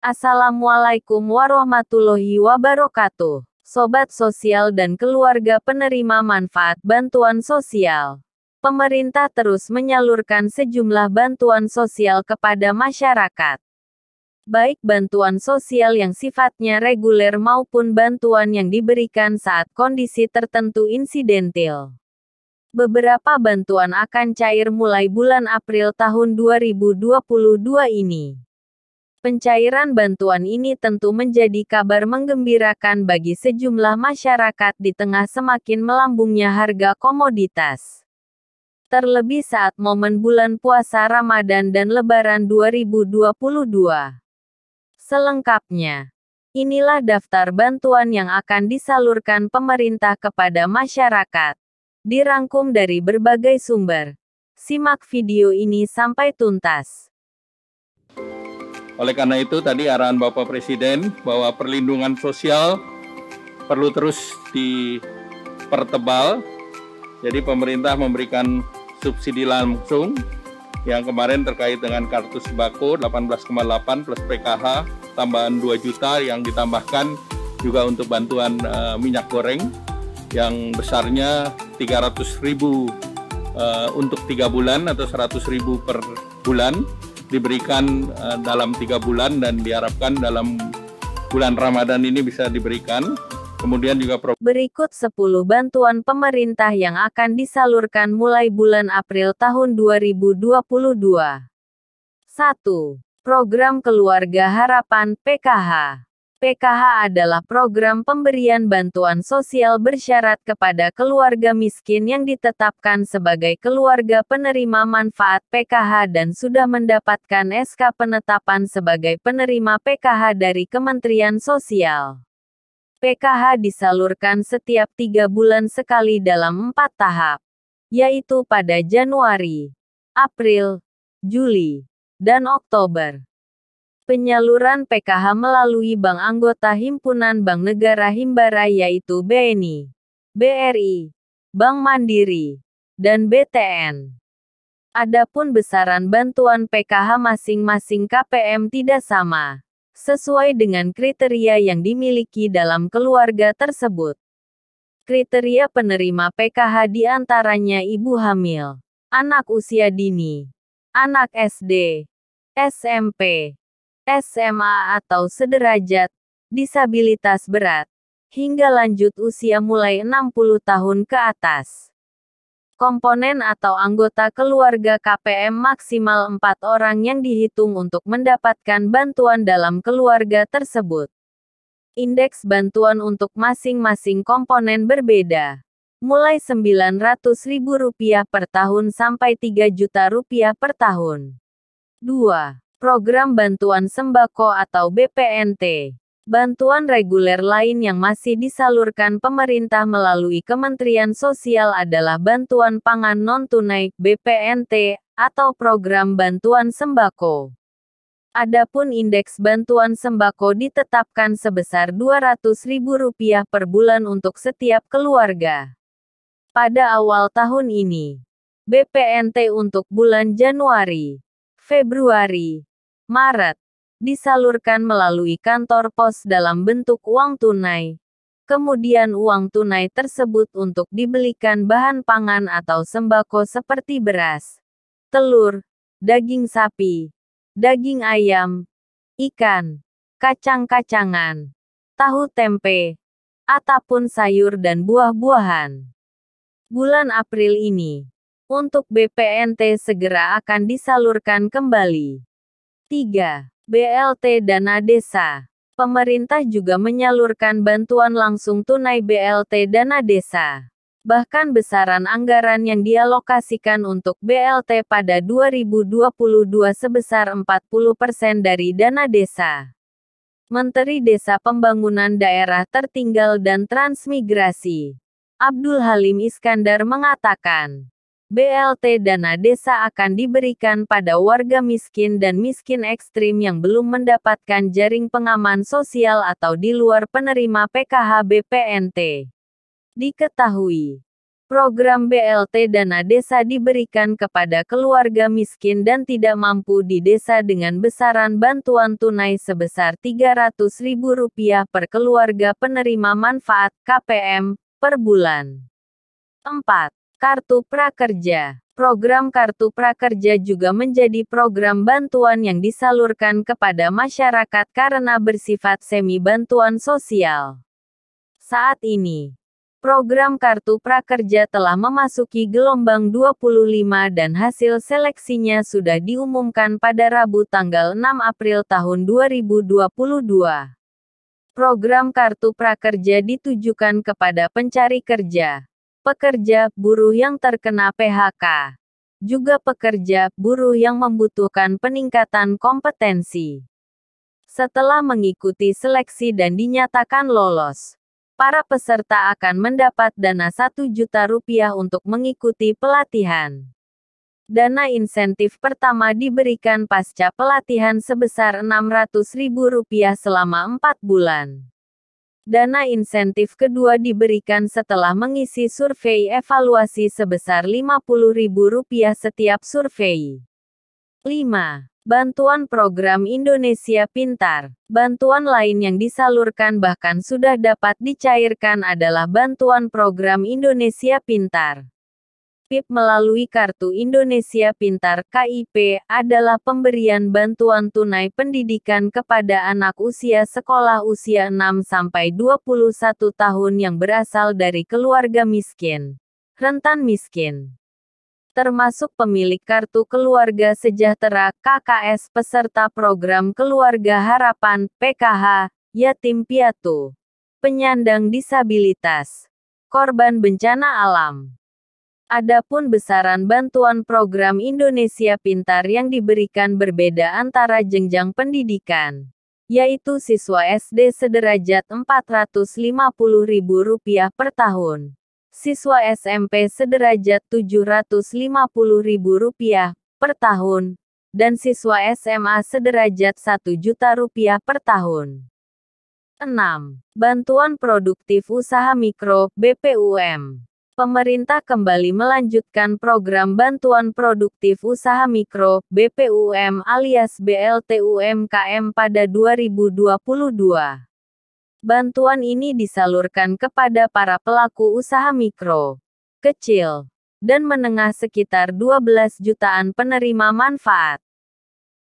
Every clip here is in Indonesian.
Assalamualaikum warahmatullahi wabarakatuh. Sobat sosial dan keluarga penerima manfaat bantuan sosial. Pemerintah terus menyalurkan sejumlah bantuan sosial kepada masyarakat. Baik bantuan sosial yang sifatnya reguler maupun bantuan yang diberikan saat kondisi tertentu insidentil. Beberapa bantuan akan cair mulai bulan April tahun 2022 ini. Pencairan bantuan ini tentu menjadi kabar menggembirakan bagi sejumlah masyarakat di tengah semakin melambungnya harga komoditas. Terlebih saat momen bulan puasa Ramadan dan Lebaran 2022. Selengkapnya, inilah daftar bantuan yang akan disalurkan pemerintah kepada masyarakat. Dirangkum dari berbagai sumber. Simak video ini sampai tuntas. Oleh karena itu tadi arahan Bapak Presiden bahwa perlindungan sosial perlu terus dipertebal. Jadi pemerintah memberikan subsidi langsung yang kemarin terkait dengan kartu sembako 18,8 plus PKH tambahan 2 juta yang ditambahkan juga untuk bantuan minyak goreng yang besarnya 300.000 untuk 3 bulan atau 100.000 per bulan. Diberikan dalam 3 bulan dan diharapkan dalam bulan Ramadan ini bisa diberikan. Kemudian juga berikut 10 bantuan pemerintah yang akan disalurkan mulai bulan April tahun 2022. 1. Program Keluarga Harapan (PKH). PKH adalah program pemberian bantuan sosial bersyarat kepada keluarga miskin yang ditetapkan sebagai keluarga penerima manfaat PKH dan sudah mendapatkan SK penetapan sebagai penerima PKH dari Kementerian Sosial. PKH disalurkan setiap 3 bulan sekali dalam 4 tahap, yaitu pada Januari, April, Juli, dan Oktober. Penyaluran PKH melalui bank anggota Himpunan Bank Negara Himbara yaitu BNI, BRI, Bank Mandiri, dan BTN. Adapun besaran bantuan PKH masing-masing KPM tidak sama, sesuai dengan kriteria yang dimiliki dalam keluarga tersebut. Kriteria penerima PKH diantaranya ibu hamil, anak usia dini, anak SD, SMP, SMA atau sederajat, disabilitas berat, hingga lanjut usia mulai 60 tahun ke atas. Komponen atau anggota keluarga KPM maksimal 4 orang yang dihitung untuk mendapatkan bantuan dalam keluarga tersebut. Indeks bantuan untuk masing-masing komponen berbeda. Mulai Rp900.000 per tahun sampai Rp3 juta per tahun. 2. Program Bantuan Sembako atau BPNT. Bantuan reguler lain yang masih disalurkan pemerintah melalui Kementerian Sosial adalah Bantuan Pangan Non-Tunai (BPNT) atau Program Bantuan Sembako. Adapun indeks bantuan sembako ditetapkan sebesar Rp200.000 per bulan untuk setiap keluarga. Pada awal tahun ini, BPNT untuk bulan Januari, Februari, Maret, disalurkan melalui kantor pos dalam bentuk uang tunai. Kemudian uang tunai tersebut untuk dibelikan bahan pangan atau sembako seperti beras, telur, daging sapi, daging ayam, ikan, kacang-kacangan, tahu tempe, ataupun sayur dan buah-buahan. Bulan April ini, untuk BPNT segera akan disalurkan kembali. 3. BLT Dana Desa. Pemerintah juga menyalurkan bantuan langsung tunai BLT Dana Desa. Bahkan besaran anggaran yang dialokasikan untuk BLT pada 2022 sebesar 40% dari dana desa. Menteri Desa Pembangunan Daerah Tertinggal dan Transmigrasi, Abdul Halim Iskandar mengatakan, BLT Dana Desa akan diberikan pada warga miskin dan miskin ekstrim yang belum mendapatkan jaring pengaman sosial atau di luar penerima PKH BPNT. Diketahui, Program BLT Dana Desa diberikan kepada keluarga miskin dan tidak mampu di desa dengan besaran bantuan tunai sebesar Rp300.000 per keluarga penerima manfaat KPM per bulan. 4. Kartu Prakerja. Program Kartu Prakerja juga menjadi program bantuan yang disalurkan kepada masyarakat karena bersifat semi bantuan sosial. Saat ini, program Kartu Prakerja telah memasuki gelombang 25 dan hasil seleksinya sudah diumumkan pada Rabu tanggal 6 April tahun 2022. Program Kartu Prakerja ditujukan kepada pencari kerja, pekerja, buruh yang terkena PHK, juga pekerja, buruh yang membutuhkan peningkatan kompetensi. Setelah mengikuti seleksi dan dinyatakan lolos, para peserta akan mendapat dana Rp1 juta untuk mengikuti pelatihan. Dana insentif pertama diberikan pasca pelatihan sebesar Rp600.000 selama 4 bulan. Dana insentif kedua diberikan setelah mengisi survei evaluasi sebesar Rp50.000 setiap survei. 5. Bantuan Program Indonesia Pintar. Bantuan lain yang disalurkan bahkan sudah dapat dicairkan adalah bantuan Program Indonesia Pintar. PIP melalui Kartu Indonesia Pintar (KIP) adalah pemberian bantuan tunai pendidikan kepada anak usia sekolah usia 6-21 tahun yang berasal dari keluarga miskin, rentan miskin, termasuk pemilik Kartu Keluarga Sejahtera (KKS), peserta program Keluarga Harapan (PKH), yatim piatu, penyandang disabilitas, korban bencana alam. Adapun besaran bantuan program Indonesia Pintar yang diberikan berbeda antara jenjang pendidikan, yaitu siswa SD sederajat Rp450.000 per tahun, siswa SMP sederajat Rp750.000 per tahun, dan siswa SMA sederajat Rp1 juta per tahun. 6. Bantuan Produktif Usaha Mikro (BPUM). Pemerintah kembali melanjutkan program Bantuan Produktif Usaha Mikro (BPUM) alias BLT UMKM pada 2022. Bantuan ini disalurkan kepada para pelaku usaha mikro, kecil, dan menengah sekitar 12 jutaan penerima manfaat.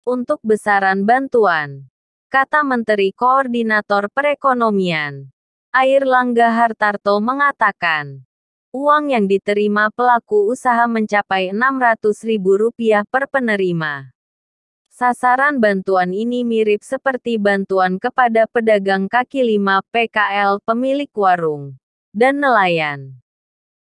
Untuk besaran bantuan, kata Menteri Koordinator Perekonomian, Airlangga Hartarto mengatakan, uang yang diterima pelaku usaha mencapai Rp600.000 per penerima. Sasaran bantuan ini mirip seperti bantuan kepada pedagang kaki lima (PKL), pemilik warung, dan nelayan.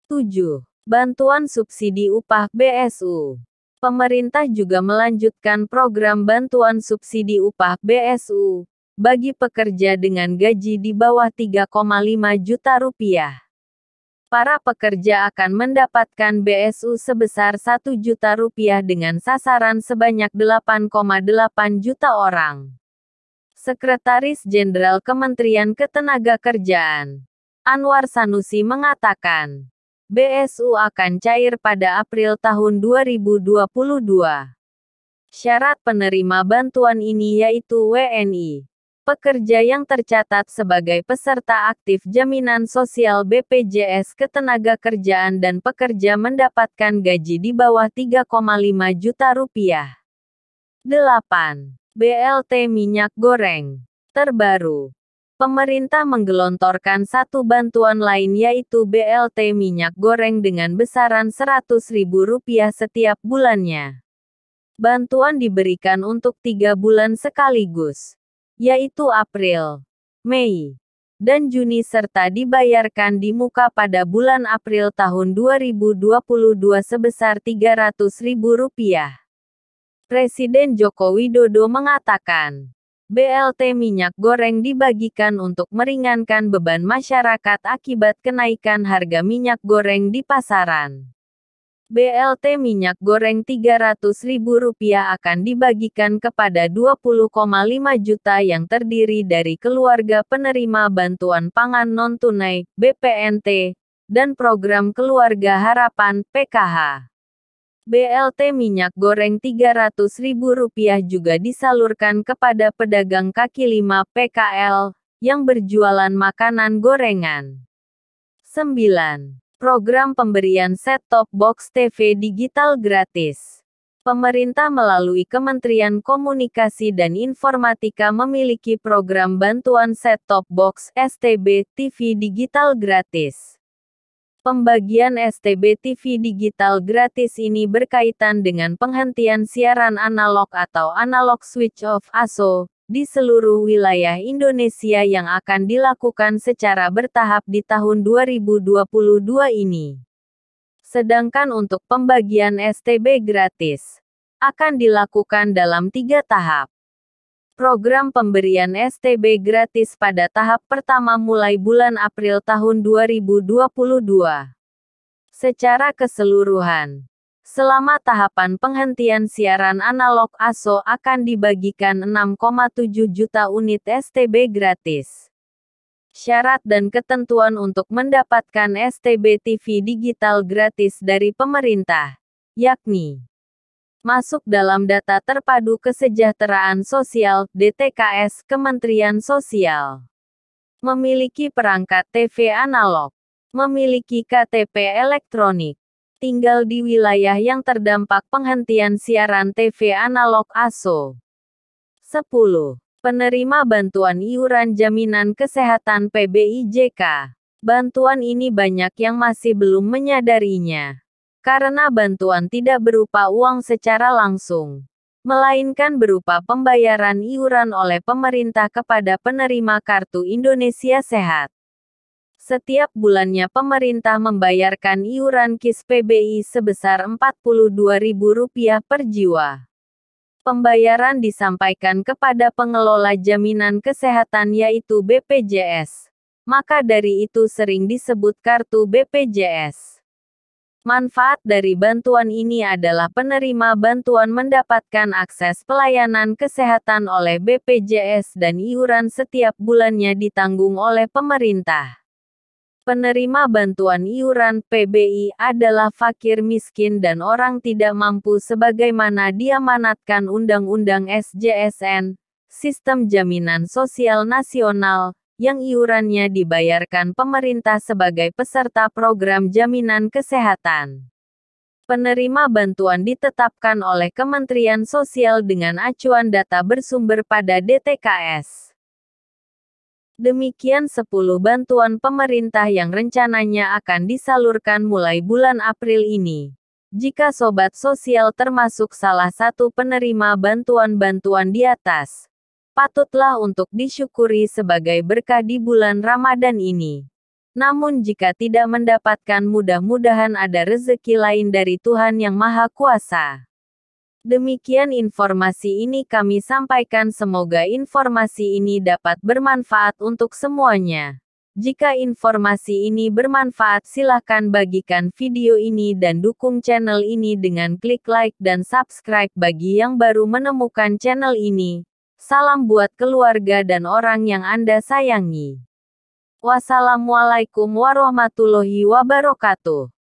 7. Bantuan Subsidi Upah (BSU). Pemerintah juga melanjutkan program Bantuan Subsidi Upah (BSU) bagi pekerja dengan gaji di bawah Rp3,5 juta. Para pekerja akan mendapatkan BSU sebesar Rp1 juta dengan sasaran sebanyak 8,8 juta orang. Sekretaris Jenderal Kementerian Ketenagakerjaan, Anwar Sanusi mengatakan, BSU akan cair pada April tahun 2022. Syarat penerima bantuan ini yaitu WNI, pekerja yang tercatat sebagai peserta aktif jaminan sosial BPJS Ketenagakerjaan dan pekerja mendapatkan gaji di bawah Rp3,5 juta. 8. BLT minyak goreng. Terbaru, pemerintah menggelontorkan satu bantuan lain yaitu BLT minyak goreng dengan besaran Rp100.000 setiap bulannya. Bantuan diberikan untuk 3 bulan sekaligus, yaitu April, Mei, dan Juni serta dibayarkan di muka pada bulan April tahun 2022 sebesar Rp300.000. Presiden Joko Widodo mengatakan, BLT minyak goreng dibagikan untuk meringankan beban masyarakat akibat kenaikan harga minyak goreng di pasaran. BLT minyak goreng Rp300.000 akan dibagikan kepada 20,5 juta yang terdiri dari keluarga penerima bantuan pangan non-tunai (BPNT), dan Program Keluarga Harapan (PKH). BLT minyak goreng Rp300.000 juga disalurkan kepada pedagang kaki lima (PKL) yang berjualan makanan gorengan. 9. Program pemberian set-top box TV digital gratis. Pemerintah melalui Kementerian Komunikasi dan Informatika memiliki program bantuan set-top box (STB) TV digital gratis. Pembagian STB TV digital gratis ini berkaitan dengan penghentian siaran analog atau analog switch off (ASO) di seluruh wilayah Indonesia yang akan dilakukan secara bertahap di tahun 2022 ini. Sedangkan untuk pembagian STB gratis, akan dilakukan dalam 3 tahap. Program pemberian STB gratis pada tahap pertama mulai bulan April tahun 2022. Secara keseluruhan, selama tahapan penghentian siaran analog ASO akan dibagikan 6,7 juta unit STB gratis. Syarat dan ketentuan untuk mendapatkan STB TV digital gratis dari pemerintah, yakni masuk dalam Data Terpadu Kesejahteraan Sosial (DTKS) Kementerian Sosial, memiliki perangkat TV analog, memiliki KTP elektronik, tinggal di wilayah yang terdampak penghentian siaran TV analog ASO. 10. Penerima bantuan iuran jaminan kesehatan PBIJK. Bantuan ini banyak yang masih belum menyadarinya. Karena bantuan tidak berupa uang secara langsung, melainkan berupa pembayaran iuran oleh pemerintah kepada penerima Kartu Indonesia Sehat. Setiap bulannya pemerintah membayarkan iuran KIS PBI sebesar Rp42.000 per jiwa. Pembayaran disampaikan kepada pengelola jaminan kesehatan yaitu BPJS. Maka dari itu sering disebut kartu BPJS. Manfaat dari bantuan ini adalah penerima bantuan mendapatkan akses pelayanan kesehatan oleh BPJS dan iuran setiap bulannya ditanggung oleh pemerintah. Penerima bantuan iuran PBI adalah fakir miskin dan orang tidak mampu sebagaimana diamanatkan Undang-Undang SJSN, Sistem Jaminan Sosial Nasional, yang iurannya dibayarkan pemerintah sebagai peserta program jaminan kesehatan. Penerima bantuan ditetapkan oleh Kementerian Sosial dengan acuan data bersumber pada DTKS. Demikian 10 bantuan pemerintah yang rencananya akan disalurkan mulai bulan April ini. Jika Sobat Sosial termasuk salah satu penerima bantuan-bantuan di atas, patutlah untuk disyukuri sebagai berkah di bulan Ramadan ini. Namun jika tidak mendapatkan, mudah-mudahan ada rezeki lain dari Tuhan Yang Maha Kuasa. Demikian informasi ini kami sampaikan, semoga informasi ini dapat bermanfaat untuk semuanya. Jika informasi ini bermanfaat, silahkan bagikan video ini dan dukung channel ini dengan klik like dan subscribe bagi yang baru menemukan channel ini. Salam buat keluarga dan orang yang Anda sayangi. Wassalamualaikum warahmatullahi wabarakatuh.